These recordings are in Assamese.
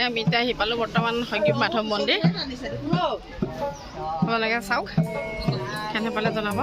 আমি এতিয়া আহি পালোঁ বৰ্তমান হয়গ্ৰীৱ মাধৱ মন্দিৰ আপোনালোকে চাওক কেনে পালে জনাব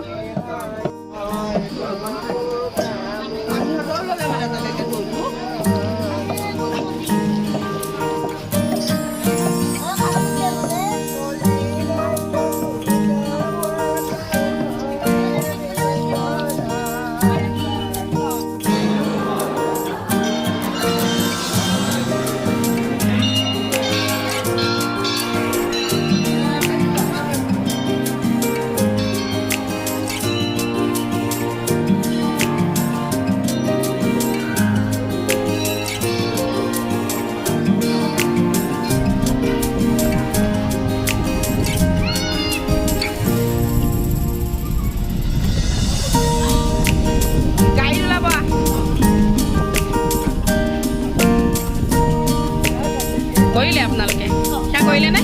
কৰিলে আপোনালোকে সেয়া কৰিলে নে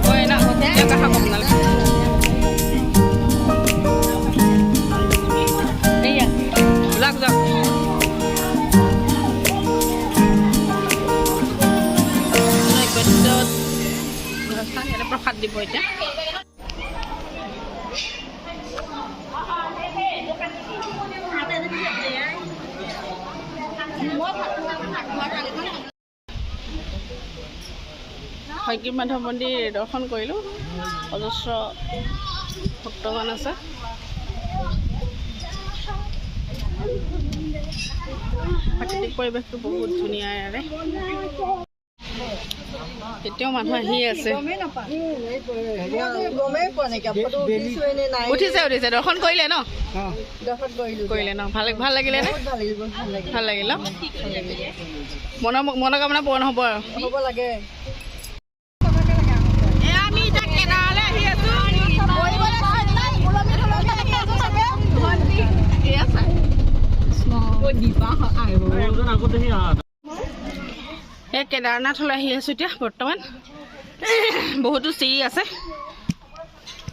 কয় ন কথা কম আপোনালোকে এয়া যাওক যাওক প্ৰসাদ দিব এতিয়া হয়গ্ৰীৱ মাধৱ মন্দিৰ দৰ্শন কৰিলোঁ অজস্ৰ ভক্তগণ আছে প্ৰাকৃতিক পৰিৱেশটো বহুত ধুনীয়া ইয়াৰে এতিয়াও মানুহ আহি আছে উঠিছে উঠিছে দৰ্শন কৰিলে ন কৰিলে ন ভাল লাগিলে নে ভাল লাগিল ন মনোকামনা পূৰণ হ'ব আৰু হ'ব লাগে কেদাৰনাথলৈ আহি আছোঁ এতিয়া বৰ্তমান বহুতো চিৰি আছে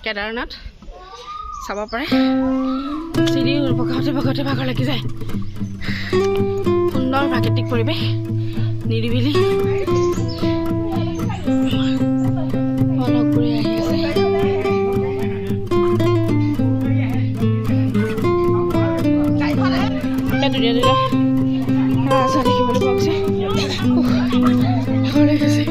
কেদাৰনাথ চাব পাৰে চিৰি বগাওঁতে ভাগৰ লাগি যায় সুন্দৰ প্ৰাকৃতিক পৰিৱেশ নিৰিবিলি ঘূৰি আহি আছে ধুনীয়া ধুনীয়া ৰাস্তা দেখিবলৈ পোৱা গৈছে ভাগৰ লাগিছে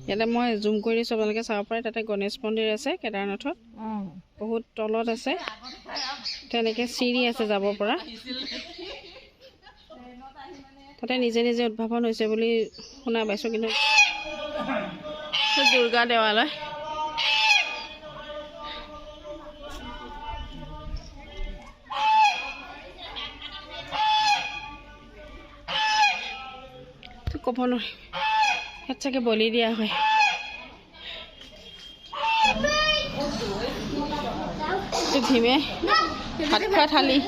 ইয়াতে মই জুম কৰি দিছোঁ আপোনালোকে চাব পাৰে তাতে গণেশ মন্দিৰ আছে কেদাৰনাথত বহুত তলত আছে তেনেকৈ চিৰি আছে যাব পৰা তাতে নিজে নিজে উদ্ভাৱন হৈছে বুলি শুনা পাইছোঁ কিন্তু দুৰ্গা দেৱালয় ক'ব নোৱাৰি ইয়াত চাগে বলি দিয়া হয় ভীমে ভাত খোৱা থালি